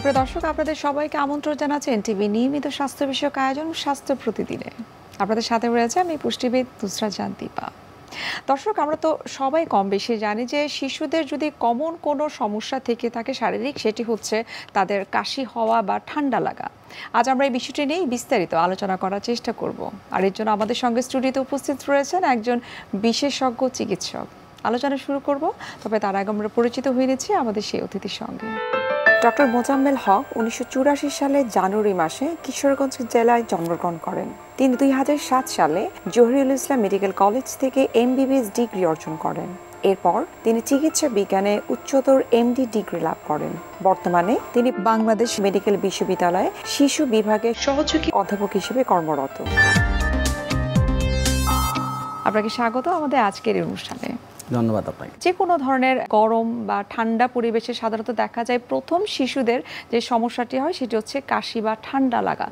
সুপ্রিয় দর্শক, আপনাদের সবাইকে আমন্ত্রণ জানাচ্ছি এনটিভি নিয়মিত স্বাস্থ্য বিষয়ক আয়োজন স্বাস্থ্য প্রতিদিনে। আপনাদের সাথে রয়েছে আমি পুষ্টিবিদ নুসরাত জাহান দীপা। দর্শক, আমরা তো সবাই কম বেশি জানি যে শিশুদের যদি কমন কোনো সমস্যা থেকে থাকে শারীরিক, সেটি হচ্ছে তাদের কাশি হওয়া বা ঠান্ডা লাগা। আজ আমরা এই বিষয়টি নিয়েই বিস্তারিত আলোচনা করার চেষ্টা করব। আর এর জন্য আমাদের সঙ্গে স্টুডিওতে উপস্থিত রয়েছেন একজন বিশেষজ্ঞ চিকিৎসক। আলোচনা শুরু করব, তবে তার আগে আমরা পরিচিত হয়ে নিচ্ছি আমাদের সেই অতিথির সঙ্গে। ডক্টর মোজাম্মেল হক 1984 সালে জানুয়ারি মাসে কিশোরগঞ্জ জেলায় জন্মগ্রহণ করেন। তিনি 2007 সালে জহিরুল ইসলাম মেডিকেল কলেজ থেকে এমবিবিএস ডিগ্রি অর্জন করেন। এরপর তিনি চিকিৎসা বিজ্ঞানে উচ্চতর এমডি ডিগ্রি লাভ করেন। বর্তমানে তিনি বাংলাদেশ মেডিকেল বিশ্ববিদ্যালয়ে শিশু বিভাগের সহযোগী অধ্যাপক হিসেবে কর্মরত। আপনাকে স্বাগত আমাদের আজকের এই অনুষ্ঠানে। ধন্যবাদ আপনাকে। যে কোনো ধরনের গরম বা ঠান্ডা পরিবেশে সাধারণত দেখা যায় প্রথম শিশুদের যে সমস্যাটি হয় সেটি হচ্ছে কাশি বা ঠান্ডা লাগা।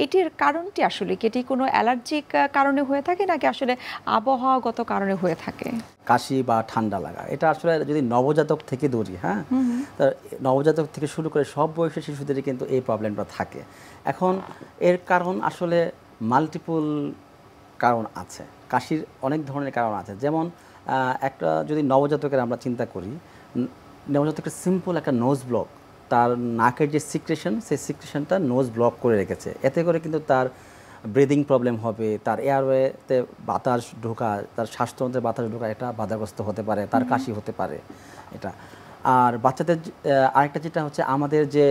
এটির কারণটি আসলে কি এটি কোনো অ্যালার্জিক কারণে হয়ে থাকে নাকি আসলে আবহাওয়াগত কারণে হয়ে থাকে? কাশি বা ঠান্ডা লাগা এটা আসলে যদি নবজাতক থেকে ধরি, হ্যাঁ, নবজাতক থেকে শুরু করে সব বয়সের শিশুদেরই কিন্তু এই প্রবলেমটা থাকে। এখন এর কারণ আসলে মাল্টিপল কারণ আছে। কাশির অনেক ধরনের কারণ আছে। যেমন একটা যদি নবজাতকের আমরা চিন্তা করি, নবজাতকের সিম্পল একটা নোজ ব্লক, তার নাকের যে সিক্রেশন, সেই সিক্রেশনটা নোজ ব্লক করে রেখেছে। এতে করে কিন্তু তার ব্রিদিং প্রবলেম হবে, তার এয়ারওয়েতে বাতাস ঢোকা, তার শ্বাসতন্ত্রে বাতাস ঢোকা এটা বাধাগ্রস্ত হতে পারে, তার কাশি হতে পারে এটা। আর বাচ্চাদের আরেকটা যেটা হচ্ছে আমাদের যে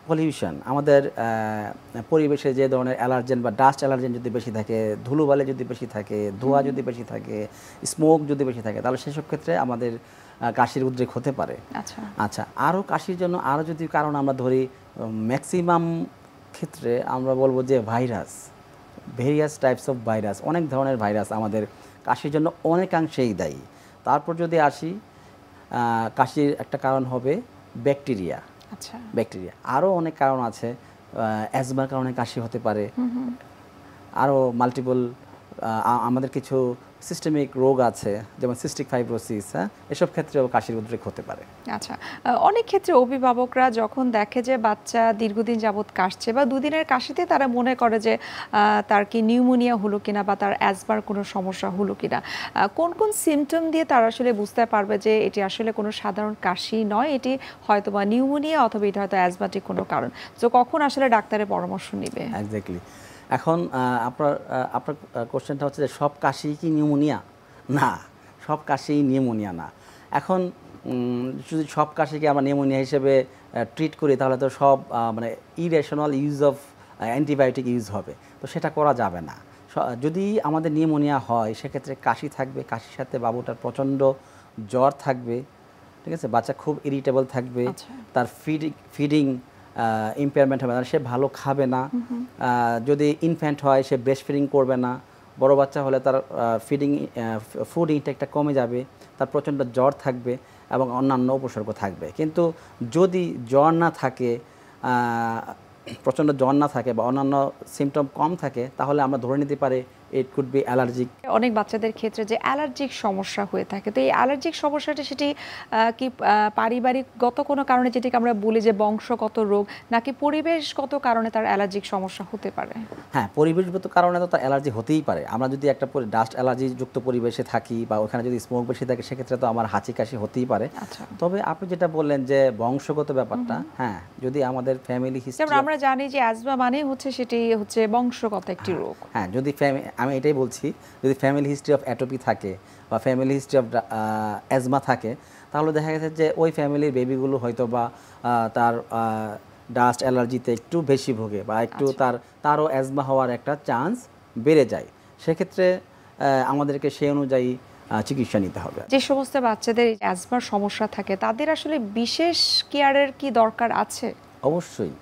পলিউশন, আমাদের পরিবেশে যে ধরনের অ্যালার্জেন বা ডাস্ট অ্যালার্জেন যদি বেশি থাকে, ধুলোবালি যদি বেশি থাকে, ধোঁয়া যদি বেশি থাকে, স্মোক যদি বেশি থাকে, তাহলে সেসব ক্ষেত্রে আমাদের কাশির উদ্রেক হতে পারে। আচ্ছা, আরও কাশির জন্য আরও যদি কারণ আমরা ধরি, ম্যাক্সিমাম ক্ষেত্রে আমরা বলবো যে virus, various types of virus, অনেক ধরনের ভাইরাস আমাদের কাশির জন্য অনেকাংশেই দায়ী। তারপর যদি আসি, কাশির একটা কারণ হবে ব্যাকটেরিয়া। আচ্ছা, ব্যাকটেরিয়া। আরও অনেক কারণ আছে, অ্যাজমার কারণে কাশি হতে পারে, আরও মাল্টিপল আমাদের কিছু সিস্টেমিক রোগ আছে, যেমন সিস্টিক ফাইব্রোসিস, হ্যাঁ, এসব ক্ষেত্রেও কাশির উদ্রেক হতে পারে। আচ্ছা, অনেক ক্ষেত্রে অভিভাবকরা যখন দেখে যে বাচ্চা দীর্ঘদিন যাবৎ কাশছে বা দুদিনের কাশিতে তারা মনে করে যে তার কি নিউমোনিয়া হলো কিনা বা তার অ্যাজমার কোনো সমস্যা হলো কিনা, কোন কোন সিমটম দিয়ে তারা আসলে বুঝতে পারবে যে এটি আসলে কোনো সাধারণ কাশি নয়, এটি হয়তো বা নিউমোনিয়া অথবা এটা হয়তো অ্যাজমাটিক কোনো কারণ, তো কখন আসলে ডাক্তারের পরামর্শ নেবে? এক্স্যাক্টলি। এখন আপনার কোশ্চেনটা হচ্ছে যে সব কাশি কি নিউমোনিয়া? না, সব কাশি নিউমোনিয়া না। এখন যদি সব কাশিকে আমরা নিউমোনিয়া হিসেবে ট্রিট করি তাহলে তো সব মানে irrational use of antibiotic use হবে, তো সেটা করা যাবে না। যদি আমাদের নিউমোনিয়া হয় সেক্ষেত্রে কাশি থাকবে, কাশির সাথে বাবুটার প্রচণ্ড জ্বর থাকবে, ঠিক আছে, বাচ্চা খুব ইরিটেবল থাকবে, তার ফিডিং ইম্পেয়ারমেন্ট হবে না, সে ভালো খাবে না। যদি ইনফ্যান্ট হয় সে ব্রেস্ট ফিডিং করবে না। বড় বাচ্চা হলে তার ফুড ইনটেকটা কমে যাবে, তার প্রচণ্ড জ্বর থাকবে এবং অন্যান্য উপসর্গ থাকবে। কিন্তু যদি জ্বর না থাকে, প্রচণ্ড জ্বর না থাকে বা অন্যান্য সিমটম কম থাকে, তাহলে আমরা ধরে নিতে পারি ইট কুড বি অ্যালার্জিক। অনেক বাচ্চাদের ক্ষেত্রে যে অ্যালার্জিক সমস্যা হয়ে থাকে, তো এই অ্যালার্জিক সমস্যাটা সেটি কি পারিবারিকগত কোনো কারণে, যেটিকে আমরা বলি যে বংশগত রোগ, নাকি পরিবেশগত কারণে তার অ্যালার্জিক সমস্যা হতে পারে? হ্যাঁ, পরিবেশগত কারণে তো তার অ্যালার্জি হতেই পারে। আমরা যদি একটা ডাস্ট অ্যালার্জি যুক্ত পরিবেশে থাকি বা ওখানে যদি স্মোক বেশি থাকে সেক্ষেত্রে তো আমার হাঁচি কাশি হতেই পারে। তবে আপনি যেটা বললেন যে বংশগত ব্যাপারটা, হ্যাঁ, যদি আমাদের ফ্যামিলি হিস্ট্রি, আমরা জানি যে অ্যাজমা মানে হচ্ছে সেটি হচ্ছে বংশগত একটি রোগ। হ্যাঁ, যদি আমি এটাই বলছি, যদি ফ্যামিলি হিস্ট্রি অফ অ্যাটোপি থাকে বা ফ্যামিলি হিস্ট্রি অফ অ্যাজমা থাকে, তাহলে দেখা গেছে যে ওই ফ্যামিলির বেবিগুলো হয়তো বা তার ডাস্ট অ্যালার্জিতে একটু বেশি ভোগে বা একটু তারও অ্যাজমা হওয়ার একটা চান্স বেড়ে যায়। সেক্ষেত্রে আমাদেরকে সেই অনুযায়ী চিকিৎসা নিতে হবে। যে সমস্ত বাচ্চাদের অ্যাজমার সমস্যা থাকে তাদের আসলে বিশেষ কেয়ারের কি দরকার আছে? অবশ্যই।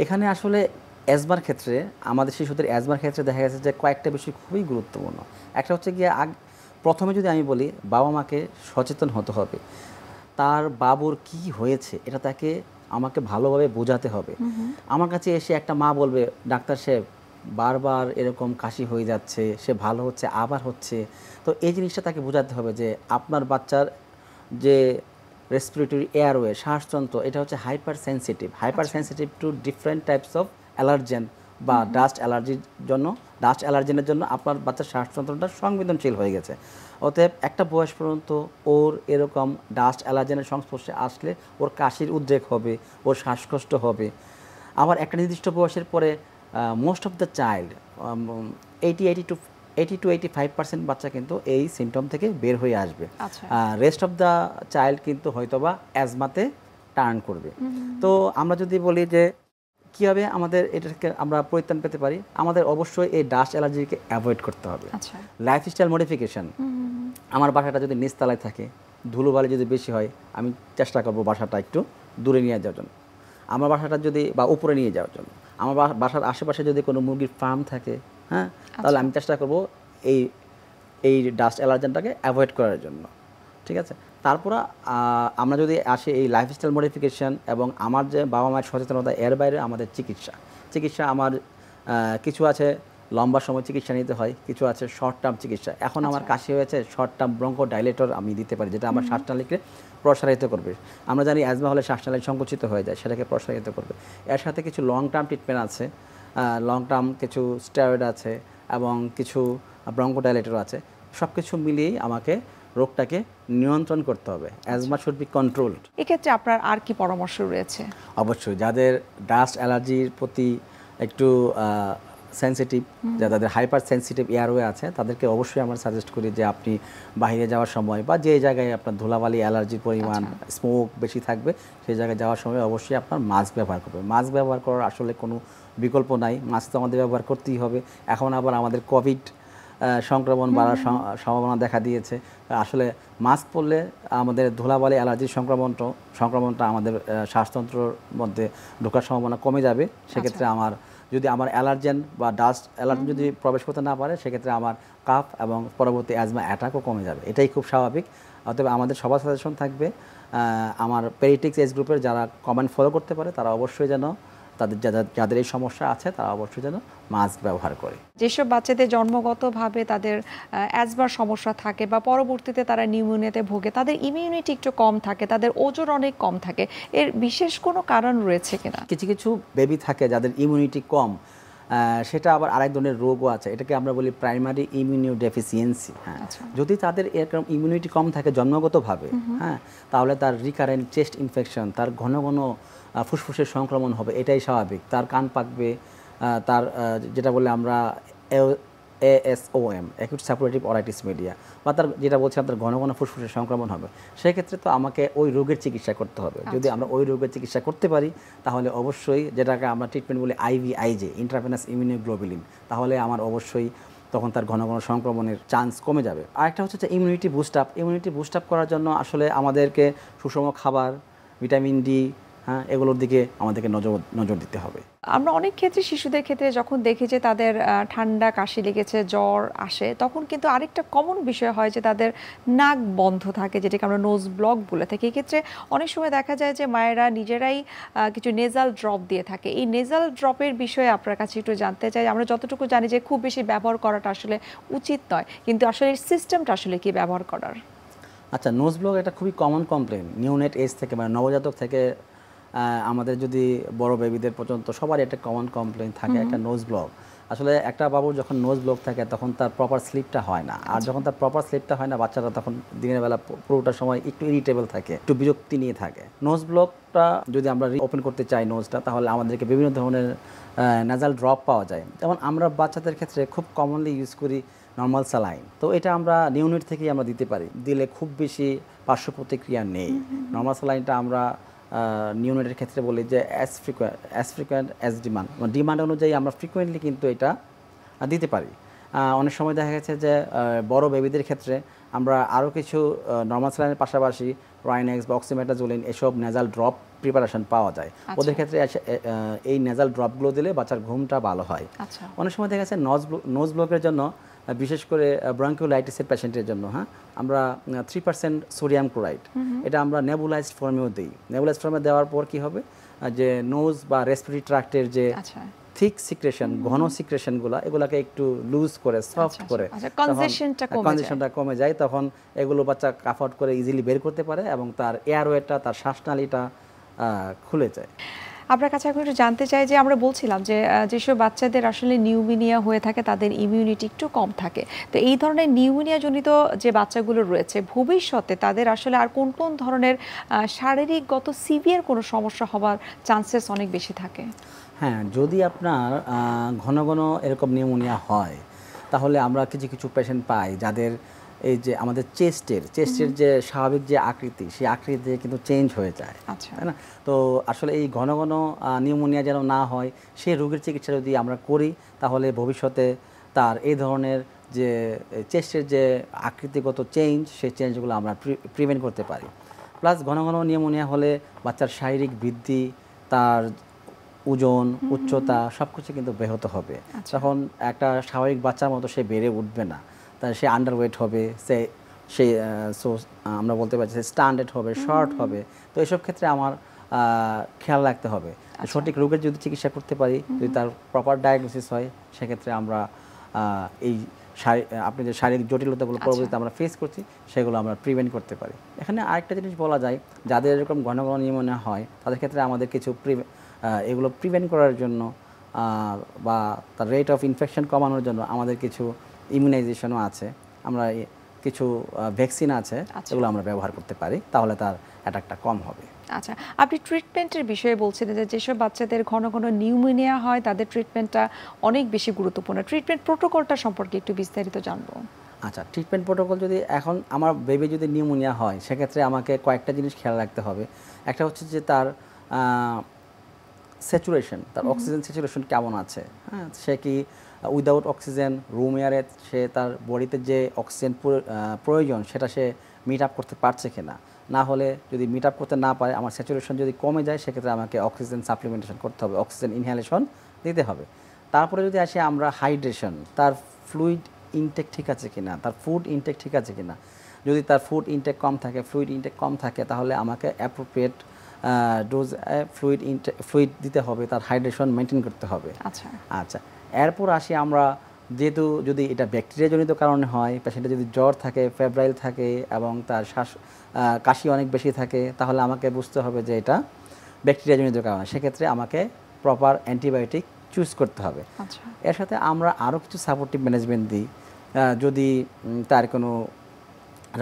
এখানে আসলে অ্যাজমার ক্ষেত্রে, আমাদের শিশুদের অ্যাজমার ক্ষেত্রে দেখা গেছে যে কয়েকটা বিষয় খুবই গুরুত্বপূর্ণ। একটা হচ্ছে গিয়ে প্রথমে যদি আমি বলি, বাবা মাকে সচেতন হতে হবে। তার বাবুর কি হয়েছে এটা তাকে আমাকে ভালোভাবে বোঝাতে হবে। আমার কাছে এসে একটা মা বলবে, ডাক্তার সাহেব বারবার এরকম কাশি হয়ে যাচ্ছে, সে ভালো হচ্ছে আবার হচ্ছে, তো এই জিনিসটা তাকে বোঝাতে হবে যে আপনার বাচ্চার যে রেসপিরেটরি এয়ারওয়ে, শ্বাসতন্ত্র, এটা হচ্ছে hyper sensitive two different types of allergen বা ডাস্ট অ্যালার্জির জন্য, ডাস্ট অ্যালার্জেনের জন্য আপনার বাচ্চার শ্বাসতন্ত্রটা সংবেদনশীল হয়ে গেছে। অতএব একটা বয়স পর্যন্ত ওর এরকম ডাস্ট অ্যালার্জেনের সংস্পর্শে আসলে ওর কাশির উদ্রেক হবে, ওর শ্বাসকষ্ট হবে। আবার একটা নির্দিষ্ট বয়সের পরে মোস্ট অফ দ্য চাইল্ড 80-85% বাচ্চা কিন্তু এই সিমটম থেকে বের হয়ে আসবে। রেস্ট অফ দ্য চাইল্ড কিন্তু হয়তোবা অ্যাজমাতে টার্ন করবে। তো আমরা যদি বলি যে কীভাবে আমাদের এটাকে আমরা পরিত্রাণ পেতে পারি, আমাদের অবশ্যই এই ডাস্ট অ্যালার্জিকে অ্যাভয়েড করতে হবে। লাইফস্টাইল মডিফিকেশন, আমার বাসাটা যদি নিচতলায় থাকে, ধুলোবালি যদি বেশি হয়, আমি চেষ্টা করব বাসাটা একটু দূরে নিয়ে যাওয়ার জন্য। আমার বাসাটা যদি বা উপরে নিয়ে যাওয়ার জন্য, আমার বাসার আশেপাশে যদি কোনো মুরগির ফার্ম থাকে, হ্যাঁ, তাহলে আমি চেষ্টা করব এই ডাস্ট অ্যালার্জেনটাকে অ্যাভয়েড করার জন্য। ঠিক আছে, তারপর আমরা যদি আসি এই লাইফস্টাইল মডিফিকেশান এবং আমার যে বাবা মায়ের সচেতনতা, এর বাইরে আমাদের চিকিৎসা আমার কিছু আছে লম্বা সময় চিকিৎসা নিতে হয়, কিছু আছে শর্ট টার্ম চিকিৎসা। এখন আমার কাশি হয়েছে, শর্ট টার্ম ব্রঙ্কোডাইলেটর আমি দিতে পারি, যেটা আমার শ্বাসনালীকে প্রসারিত করবে। আমরা জানি অ্যাজমা হলে শ্বাসনালী সংকুচিত হয়ে যায়, সেটাকে প্রসারিত করবে। এর সাথে কিছু লং টার্ম ট্রিটমেন্ট আছে, লং টার্ম কিছু স্টেরয়েড আছে এবং কিছু ব্রঙ্কোডাইলেটর আছে। সব কিছু মিলিয়েই আমাকে রোগটাকে নিয়ন্ত্রণ করতে হবে। Asthma should be controlled. এক্ষেত্রে আপনার আর কি পরামর্শ রয়েছে? অবশ্যই যাদের ডাস্ট অ্যালার্জির প্রতি একটু সেন্সিটিভ, যাদের হাইপার সেন্সিটিভ এয়ারওয়ে আছে, তাদেরকে অবশ্যই আমরা সাজেস্ট করি যে আপনি বাইরে যাওয়ার সময় বা যে জায়গায় আপনার ধুলাবালি অ্যালার্জির পরিমাণ, স্মোক বেশি থাকবে, সেই জায়গায় যাওয়ার সময় অবশ্যই আপনার মাস্ক ব্যবহার করবে। মাস্ক ব্যবহার করার আসলে কোনো বিকল্প নাই, মাস্ক তো আমাদের ব্যবহার করতেই হবে। এখন আবার আমাদের কোভিড সংক্রমণ বাড়ার সম্ভাবনা দেখা দিয়েছে। আসলে মাস্ক পরলে আমাদের ধুলাবালি অ্যালার্জির সংক্রমণটা আমাদের শ্বাসতন্ত্রের মধ্যে ঢোকার সম্ভাবনা কমে যাবে। সেক্ষেত্রে যদি আমার অ্যালার্জেন বা ডাস্ট অ্যালার্জেন যদি প্রবেশ করতে না পারে, সেক্ষেত্রে আমার কাফ এবং পরবর্তী অ্যাজমা অ্যাটাকও কমে যাবে। এটাই খুব স্বাভাবিক। অতএব আমাদের সবার সাজেশন থাকবে, আমার পেডিয়াট্রিক্স এজ গ্রুপের যারা কমেন্ট ফলো করতে পারে, তারা অবশ্যই যেন যাদের এই সমস্যা আছে, তারা অবশ্যই যেন মাস্ক ব্যবহার করে। যেসব বাচ্চাদের জন্মগতভাবে তাদের অ্যাজমার সমস্যা থাকে বা পরবর্তীতে তারা নিউমোনিয়াতে ভোগে, তাদের ইমিউনিটি একটু কম থাকে, তাদের ওজন অনেক কম থাকে, এর বিশেষ কোনো কারণ রয়েছে কিনা? কিছু বেবি থাকে যাদের ইমিউনিটি কম, সেটা আবার আরেক ধরনের রোগও আছে, এটাকে আমরা বলি প্রাইমারি ইমিউনো ডেফিসিয়েন্সি। হ্যাঁ, যদি তাদের এরকম ইমিউনিটি কম থাকে জন্মগতভাবে, হ্যাঁ, তাহলে তার রিকারেন্ট চেস্ট ইনফেকশন, তার ঘন ঘন ফুসফুসের সংক্রমণ হবে, এটাই স্বাভাবিক। তার কান পাকবে, তার যেটা বলে আমরা ASOM, অ্যাকিউট সাপুরেটিভ অরাইটিস মিডিয়া, বা তার যেটা বলছিলাম তার ঘন ঘন ফুসফুসের সংক্রমণ হবে। সেক্ষেত্রে তো আমাকে ওই রোগের চিকিৎসা করতে হবে। যদি আমরা ওই রোগের চিকিৎসা করতে পারি, তাহলে অবশ্যই যেটাকে আমরা ট্রিটমেন্ট বলি IVIG, ইন্ট্রাভেনাস ইমিউনোগ্লোবুলিন, তাহলে আমার অবশ্যই তখন তার ঘন ঘন সংক্রমণের চান্স কমে যাবে। আরেকটা হচ্ছে যে ইমিউনিটি বুস্ট আপ করার জন্য আসলে আমাদেরকে সুষম খাবার, ভিটামিন ডি, হ্যাঁ, এগুলোর দিকে আমাদেরকে নজর দিতে হবে। আমরা অনেক ক্ষেত্রে শিশুদের ক্ষেত্রে যখন দেখি যে তাদের ঠান্ডা কাশি লেগেছে, জ্বর আসে, তখন কিন্তু আরেকটা কমন বিষয় হয় যে তাদের নাক বন্ধ থাকে, যেটাকে আমরা নোজ ব্লক বলে থাকি। এক্ষেত্রে অনেক সময় দেখা যায় যে মায়েরা নিজেরাই কিছু নেজাল ড্রপ দিয়ে থাকে। এই নেজাল ড্রপের বিষয়ে আপনার কাছে একটু জানতে চাই। আমরা যতটুকু জানি যে খুব বেশি ব্যবহার করাটা আসলে উচিত নয়, কিন্তু আসলে এই সিস্টেমটা আসলে কি ব্যবহার করার? আচ্ছা, নোজ ব্লক এটা খুবই কমন কমপ্লেন নিউনেট এজ থেকে, মানে নবজাতক থেকে আমাদের যদি বড় বেবিদের পর্যন্ত সবারই একটা কমন কমপ্লেন থাকে, একটা নোজ ব্লক। আসলে একটা বাবুর যখন নোজ ব্লক থাকে তখন তার প্রপার স্লিপটা হয় না, আর যখন তার প্রপার স্লিপটা হয় না, বাচ্চারা তখন দিনের বেলা পুরোটা সময় একটু ইরিটেবল থাকে, একটু বিরক্তি নিয়ে থাকে। নোজ ব্লকটা যদি আমরা ওপেন করতে চাই নোজটা, তাহলে আমাদেরকে বিভিন্ন ধরনের নাজাল ড্রপ পাওয়া যায়। যেমন আমরা বাচ্চাদের ক্ষেত্রে খুব কমনলি ইউজ করি নর্মাল স্যালাইন, তো এটা আমরা নিউনেট থেকেই আমরা দিতে পারি, দিলে খুব বেশি পার্শ্ব প্রতিক্রিয়া নেই। নর্মাল স্যালাইনটা আমরা নিউনেটের ক্ষেত্রে বলি যে অ্যাজ ফ্রিকোয়েন্ট অ্যাজ ডিমান্ড অনুযায়ী আমরা ফ্রিকোয়েন্টলি কিন্তু এটা দিতে পারি। অনেক সময় দেখা গেছে যে বড় বেবিদের ক্ষেত্রে আমরা আরও কিছু নর্মাল স্যালাইনের পাশাপাশি রাইনেক্স বা অক্সিমেটাজোলিন এসব নেজাল ড্রপ প্রিপারেশন পাওয়া যায়। ওদের ক্ষেত্রে এই নেজাল ড্রপগুলো দিলে বাচ্চার ঘুমটা ভালো হয়। অনেক সময় দেখা গেছে নোজ ব্লকের জন্য, বিশেষ করে ব্রঙ্কিওলাইটিসের পেশেন্টের জন্য, হ্যাঁ, আমরা 3% সোডিয়াম ক্লোরাইড এটা আমরা নেবুলাইজড ফর্মেও দিই। নেবুলাইজড ফর্মে দেওয়ার পর কি হবে, যে নোজ বা রেসপিরেটরি ট্র্যাক্টের যে থিক সিক্রেশন ঘন সিক্রেশনগুলো এগুলাকে একটু লুজ করে সফট করে কনজেশনটা কমে যায়, তখন এগুলো বাচ্চা কাফ আউট করে ইজিলি বের করতে পারে এবং তার এয়ারওয়েটা তার শ্বাসনালীটা খুলে যায়। আপনার কাছে এখন একটু জানতে চাই যে আমরা বলছিলাম যে যেসব বাচ্চাদের আসলে নিউমোনিয়া হয়ে থাকে তাদের ইমিউনিটি একটু কম থাকে, তো এই ধরনের নিউমোনিয়া জনিত যে বাচ্চাগুলো রয়েছে ভবিষ্যতে তাদের আসলে আর কোন কোন ধরনের শারীরিকগত সিভিয়ার কোনো সমস্যা হওয়ার চান্সেস অনেক বেশি থাকে? হ্যাঁ, যদি আপনার ঘন ঘন এরকম নিউমোনিয়া হয় তাহলে আমরা কিছু কিছু পেশেন্ট পাই যাদের এই যে আমাদের চেস্টের যে স্বাভাবিক যে আকৃতি সেই আকৃতি কিন্তু চেঞ্জ হয়ে যায়, তাই না? তো আসলে এই ঘন ঘন নিউমোনিয়া যেন না হয় সেই রোগের চিকিৎসা যদি আমরা করি তাহলে ভবিষ্যতে তার এই ধরনের যে চেস্টের যে আকৃতিগত চেঞ্জ সেই চেঞ্জগুলো আমরা প্রিভেন্ট করতে পারি। প্লাস ঘন ঘন নিউমোনিয়া হলে বাচ্চার শারীরিক বৃদ্ধি, তার ওজন, উচ্চতা সব কিছু কিন্তু ব্যাহত হবে। তখন একটা স্বাভাবিক বাচ্চার মতো সে বেড়ে উঠবে না, তাই সে আন্ডারওয়েট হবে, সে আমরা বলতে পারছি স্ট্যান্ডার্ড হবে, শর্ট হবে। তো এসব ক্ষেত্রে আমার খেয়াল রাখতে হবে সঠিক রোগের যদি চিকিৎসা করতে পারি, যদি তার প্রপার ডায়াগনোসিস হয়, সেক্ষেত্রে আমরা এই আপনি যে শারীরিক জটিলতাগুলো পরবর্তীতে আমরা ফেস করছি সেগুলো আমরা প্রিভেন্ট করতে পারি। এখানে আরেকটা জিনিস বলা যায়, যাদের এরকম ঘন ঘন নিউমোনিয়া হয় তাদের ক্ষেত্রে আমাদের কিছু এগুলো প্রিভেন্ট করার জন্য বা তার রেট অফ ইনফেকশন কমানোর জন্য আমাদের কিছু ইমিউনাইজেশনও আছে, আমরা কিছু ভ্যাকসিন আছে, এগুলো আমরা ব্যবহার করতে পারি, তাহলে তার অ্যাটাকটা কম হবে। আচ্ছা, আপনি ট্রিটমেন্টের বিষয়ে বলছিলেন যে যেসব বাচ্চাদের ঘন ঘন নিউমোনিয়া হয় তাদের ট্রিটমেন্টটা অনেক বেশি গুরুত্বপূর্ণ। ট্রিটমেন্ট প্রোটোকলটা সম্পর্কে একটু বিস্তারিত জানবো। আচ্ছা, ট্রিটমেন্ট প্রোটোকল যদি এখন আমার বেবি যদি নিউমোনিয়া হয় সেক্ষেত্রে আমাকে কয়েকটা জিনিস খেয়াল রাখতে হবে। একটা হচ্ছে যে তার স্যাচুরেশন, তার অক্সিজেন স্যাচুরেশন কেমন আছে, হ্যাঁ, সে কি উইদাউট অক্সিজেন রুম এয়ারে সে তার বডিতে যে অক্সিজেন প্রয়োজন সেটা সে মিট আপ করতে পারছে কিনা। না হলে যদি মিট আপ করতে না পারে, আমার স্যাচুরেশন যদি কমে যায়, সেক্ষেত্রে আমাকে অক্সিজেন সাপ্লিমেন্টেশন করতে হবে, অক্সিজেন ইনহেলেশন দিতে হবে। তারপরে যদি আসি আমরা হাইড্রেশন, তার ফ্লুইড ইনটেক ঠিক আছে কিনা, তার ফুড ইনটেক ঠিক আছে কিনা। যদি তার ফুড ইনটেক কম থাকে, ফ্লুইড ইনটেক কম থাকে, তাহলে আমাকে অ্যাপ্রোপ্রিয়েট ডোজ ফ্লুইড দিতে হবে, তার হাইড্রেশন মেনটেন করতে হবে। আচ্ছা, এরপর আসি আমরা, যেহেতু যদি এটা ব্যাকটেরিয়াজনিত কারণে হয়, পেশেন্টের যদি জ্বর থাকে, ফেব্রাইল থাকে এবং তার কাশি অনেক বেশি থাকে, তাহলে আমাকে বুঝতে হবে যে এটা ব্যাকটেরিয়াজনিত কারণে, সেক্ষেত্রে আমাকে প্রপার অ্যান্টিবায়োটিক চুজ করতে হবে। এর সাথে আমরা আরও কিছু সাপোর্টিভ ম্যানেজমেন্ট দিই। যদি তার কোনো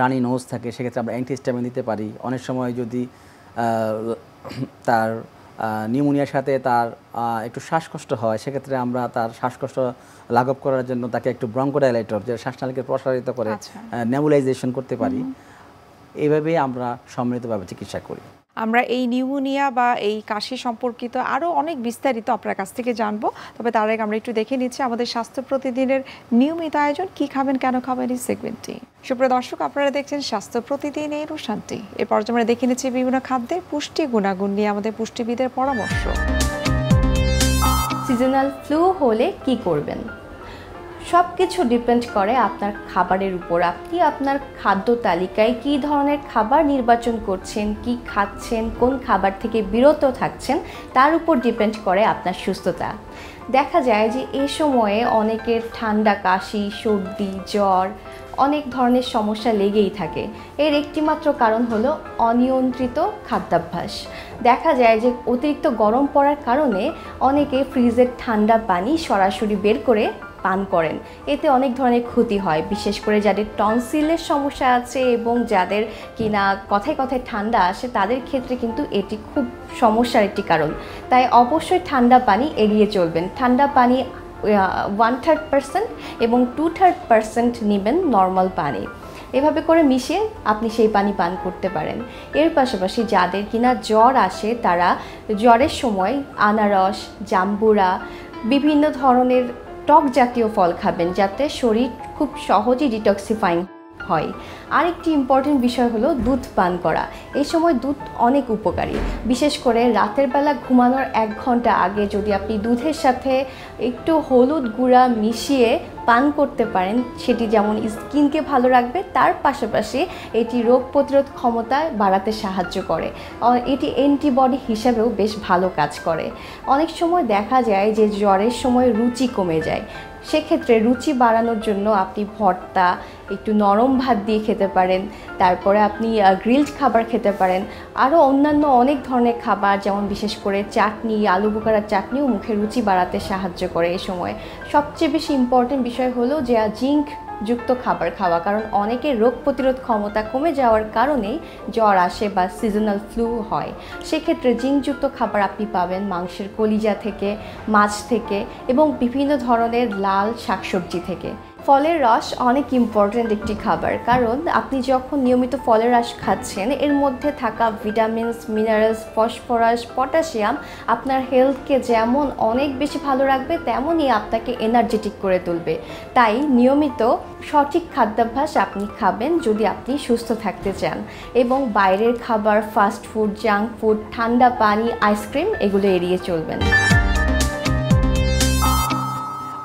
রানি নোজ থাকে সেক্ষেত্রে আমরা অ্যান্টিহিস্টামিন দিতে পারি। অনেক সময় যদি তার নিউমোনিয়ার সাথে তার একটু শ্বাসকষ্ট হয়, সেক্ষেত্রে আমরা তার শ্বাসকষ্ট লাঘব করার জন্য তাকে একটু ব্রঙ্কোডাইলেটর, যে শ্বাসনালীকে প্রসারিত করে, নেবুলাইজেশন করতে পারি। এইভাবেই আমরা সম্মিলিতভাবে চিকিৎসা করি। আমরা এই নিউমোনিয়া বা এই কাশি সম্পর্কিত আরও অনেক বিস্তারিত আপনার কাছ থেকে জানবো, তবে তার আগে আমরা একটু দেখে নিচ্ছি আমাদের স্বাস্থ্য প্রতিদিনের নিয়মিত আয়োজন কি খাবেন কেন খাবেন এই সেগমেন্টটি। সুপ্রিয় দর্শক, আপনারা দেখছেন স্বাস্থ্য প্রতিদিন এই অনুষ্ঠানটি। এরপর আমরা দেখে নিচ্ছি বিভিন্ন খাদ্যের পুষ্টি গুণাগুণ নিয়ে আমাদের পুষ্টিবিদের পরামর্শ। সিজনাল ফ্লু হলে কি করবেন? সব কিছু ডিপেন্ড করে আপনার খাবারের উপর। আপনি আপনার খাদ্য তালিকায় কী ধরনের খাবার নির্বাচন করছেন, কি খাচ্ছেন, কোন খাবার থেকে বিরত থাকছেন, তার উপর ডিপেন্ড করে আপনার সুস্থতা। দেখা যায় যে এই সময়ে অনেকের ঠান্ডা, কাশি, সর্দি, জ্বর, অনেক ধরনের সমস্যা লেগেই থাকে। এর একটিমাত্র কারণ হলো অনিয়ন্ত্রিত খাদ্যাভ্যাস। দেখা যায় যে অতিরিক্ত গরম পড়ার কারণে অনেকে ফ্রিজের ঠান্ডা পানি সরাসরি বের করে পান করেন। এতে অনেক ধরনের ক্ষতি হয়, বিশেষ করে যাদের টনসিলের সমস্যা আছে এবং যাদের কিনা কথায় কথায় ঠান্ডা আসে, তাদের ক্ষেত্রে কিন্তু এটি খুব সমস্যার একটি কারণ। তাই অবশ্যই ঠান্ডা পানি এড়িয়ে চলবেন। ঠান্ডা পানি 1/3% এবং 2/3% নেবেন নর্মাল পানি। এভাবে করে মিশিয়ে আপনি সেই পানি পান করতে পারেন। এর পাশাপাশি যাদের কিনা জ্বর আসে, তারা জ্বরের সময় আনারস, জাম্বুরা, বিভিন্ন ধরনের টক জাতীয় ফল খাবেন, যাতে শরীর খুব সহজেই ডিটক্সিফাইং হয়। আরেকটি ইম্পর্টেন্ট বিষয় হলো দুধ পান করা। এই সময় দুধ অনেক উপকারী, বিশেষ করে রাতের বেলা ঘুমানোর 1 ঘন্টা আগে যদি আপনি দুধের সাথে একটু হলুদ গুঁড়া মিশিয়ে পান করতে পারেন, সেটি যেমন স্কিনকে ভালো রাখবে, তার পাশাপাশি এটি রোগ প্রতিরোধ ক্ষমতা বাড়াতে সাহায্য করে। এটি অ্যান্টিবডি হিসাবেও বেশ ভালো কাজ করে। অনেক সময় দেখা যায় যে জ্বরের সময় রুচি কমে যায়, সেক্ষেত্রে রুচি বাড়ানোর জন্য আপনি ভর্তা, একটু নরম ভাত দিয়ে খেতে পারেন, তারপরে আপনি গ্রিলড খাবার খেতে পারেন, আরও অন্যান্য অনেক ধরনের খাবার, যেমন বিশেষ করে চাটনি, আলু বোখারার চাটনিও মুখে রুচি বাড়াতে সাহায্য করে। এই সময় সবচেয়ে বেশি ইম্পর্টেন্ট বিষয় হলো যে জিঙ্ক যুক্ত খাবার খাওয়া, কারণ অনেকের রোগ প্রতিরোধ ক্ষমতা কমে যাওয়ার কারণেই জ্বর আসে বা সিজনাল ফ্লু হয়। সেক্ষেত্রে জিঙ্কযুক্ত খাবার আপনি পাবেন মাংসের কলিজা থেকে, মাছ থেকে এবং বিভিন্ন ধরনের লাল শাকসবজি থেকে। ফলের রস অনেক ইম্পর্ট্যান্ট একটি খাবার, কারণ আপনি যখন নিয়মিত ফলের রস খাচ্ছেন এর মধ্যে থাকা ভিটামিনস, মিনারেলস, ফসফরাস, পটাশিয়াম আপনার হেলথকে যেমন অনেক বেশি ভালো রাখবে, তেমনই আপনাকে এনার্জেটিক করে তুলবে। তাই নিয়মিত সঠিক খাদ্যাভ্যাস আপনি খাবেন যদি আপনি সুস্থ থাকতে চান, এবং বাইরের খাবার, ফাস্ট ফুড, জাঙ্ক ফুড, ঠান্ডা পানি, আইসক্রিম এগুলো এড়িয়ে চলবেন।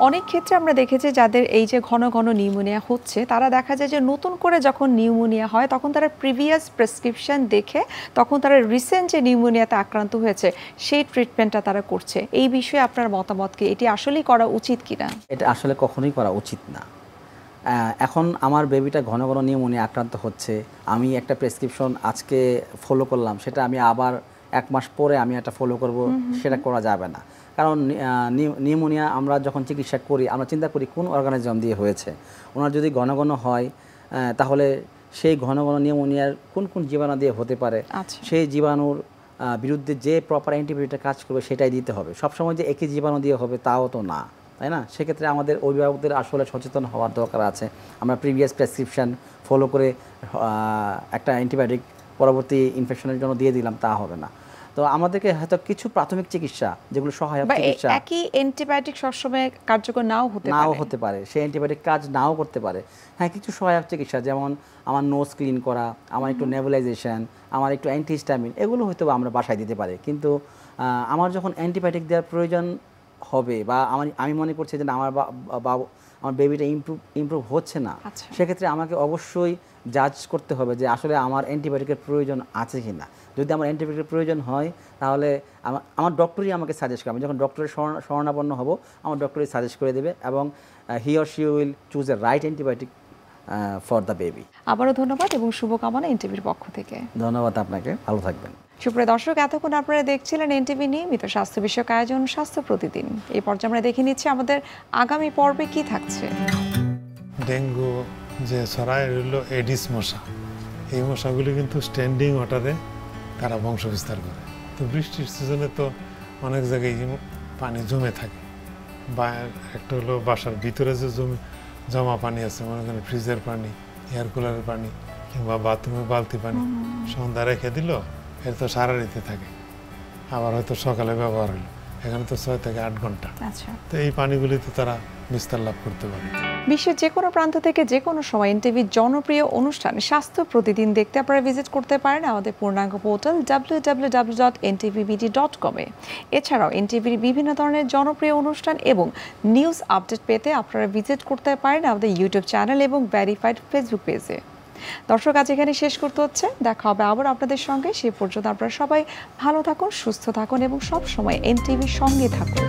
অনেক ক্ষেত্রে আমরা দেখেছি যাদের এই যে ঘন ঘন নিউমোনিয়া হচ্ছে, তারা দেখা যায় যে নতুন করে যখন নিউমোনিয়া হয় তখন তারা প্রিভিয়াস প্রেসক্রিপশন দেখে তখন তারা রিসেন্ট যে নিউমোনিয়াতে আক্রান্ত হয়েছে সেই ট্রিটমেন্টটা তারা করছে। এই বিষয়ে আপনার মতামত কি? এটি আসলেই করা উচিত কিনা? এটা আসলে কখনোই করা উচিত না। এখন আমার বেবিটা ঘন ঘন নিউমোনিয়া আক্রান্ত হচ্ছে, আমি একটা প্রেসক্রিপশন আজকে ফলো করলাম, সেটা আমি আবার 1 মাস পরে আমি একটা ফলো করব, সেটা করা যাবে না। কারণ নিউমোনিয়া আমরা যখন চিকিৎসা করি আমরা চিন্তা করি কোন অর্গানিজম দিয়ে হয়েছে। ওনার যদি ঘন ঘন হয় তাহলে সেই ঘন ঘন নিউমোনিয়ার কোন কোন জীবাণু দিয়ে হতে পারে, সেই জীবাণুর বিরুদ্ধে যে প্রপার অ্যান্টিবায়োটিক কাজ করবে সেটাই দিতে হবে। সবসময় যে একই জীবাণু দিয়ে হবে তাও তো না, তাই না? সেক্ষেত্রে আমাদের অভিভাবকদের আসলে সচেতন হওয়ার দরকার আছে। আমরা প্রিভিয়াস প্রেসক্রিপশান ফলো করে একটা অ্যান্টিবায়োটিক পরবর্তী ইনফেকশনের জন্য দিয়ে দিলাম, তা হবে না। তো আমাদেরকে হয়তো কিছু প্রাথমিক চিকিৎসা যেগুলো সহায়ক চিকিৎসা, একই অ্যান্টিবায়োটিক সবসময় কার্যকর নাও হতে পারে, সেই অ্যান্টিবায়োটিক কাজ নাও করতে পারে। হ্যাঁ, কিছু সহায়ক চিকিৎসা যেমন আমার নোজ ক্লিন করা, আমার একটু নেবুলাইজেশন, আমার একটু অ্যান্টিহিস্টামিন, এগুলো হয়তো আমরা বাসায় দিতে পারি। কিন্তু আমার যখন অ্যান্টিবায়োটিক দেওয়ার প্রয়োজন হবে বা আমি মনে করছি যে আমার বেবিটা ইমপ্রুভ হচ্ছে না, সেক্ষেত্রে আমাকে অবশ্যই জাজ করতে হবে যে আসলে আমার অ্যান্টিবায়োটিকের প্রয়োজন আছে কি না। যদি আমার অ্যান্টিবায়োটিকের প্রয়োজন হয় তাহলে আমার ডক্টরই আমাকে সাজেস্ট করে। আমি যখন ডক্টরের শরণাপন্ন হব আমার ডক্টরই সাজেস্ট করে দেবে এবং he or she will choose a right antibiotic for the baby. আবারও ধন্যবাদ এবং শুভকামনা এনটিভির পক্ষ থেকে। ধন্যবাদ আপনাকে, ভালো থাকবেন। সুপ্রিয় দর্শক, এতক্ষণ আপনারা দেখছিলেন এনটিভি নিয়মিত স্বাস্থ্য বিষয়ক আয়োজন স্বাস্থ্য প্রতিদিন। এই পর্যায়ে আমরা দেখে নিচ্ছি আমাদের আগামী পর্বে কি থাকছে। ডেঙ্গু যে ছড়ায় হলো এডিস মশা, এই মশাগুলি কিন্তু স্ট্যান্ডিং ওয়াটারে তারা বংশ বিস্তার করে। তো বৃষ্টির সিজনে তো অনেক জায়গায় পানি জমে থাকে, বা একটা হলো বাসার ভিতরে যে জমা পানি আছে, মনে করেন ফ্রিজের পানি, এয়ার কুলারের পানি কিংবা বাথরুমের বালতি পানি সন্ধ্যা রেখে দিল, এর তো সারা রাতে থাকে, আবার হয়তো সকালে ব্যবহার হলো, এখানে তো 6 থেকে 8 ঘন্টা। তো এই পানিগুলিতে তারা বিস্তার লাভ করতে পারে। বিশ্বের যে কোনো প্রান্ত থেকে যে কোনো সময় এনটিভির জনপ্রিয় অনুষ্ঠান স্বাস্থ্য প্রতিদিন দেখতে আপনারা ভিজিট করতে পারেন আমাদের পূর্ণাঙ্গ পোর্টাল www.ntvbd.com এ। এছাড়াও এনটিভির বিভিন্ন ধরনের জনপ্রিয় অনুষ্ঠান এবং নিউজ আপডেট পেতে আপনারা ভিজিট করতে পারেন আমাদের ইউটিউব চ্যানেল এবং ভেরিফাইড ফেসবুক পেজে। দর্শক, আজ এখানে শেষ করতে হচ্ছে, দেখা হবে আবার আপনাদের সঙ্গে। সেই পর্যন্ত আপনারা সবাই ভালো থাকুন, সুস্থ থাকুন এবং সব সময় এনটিভির সঙ্গে থাকুন।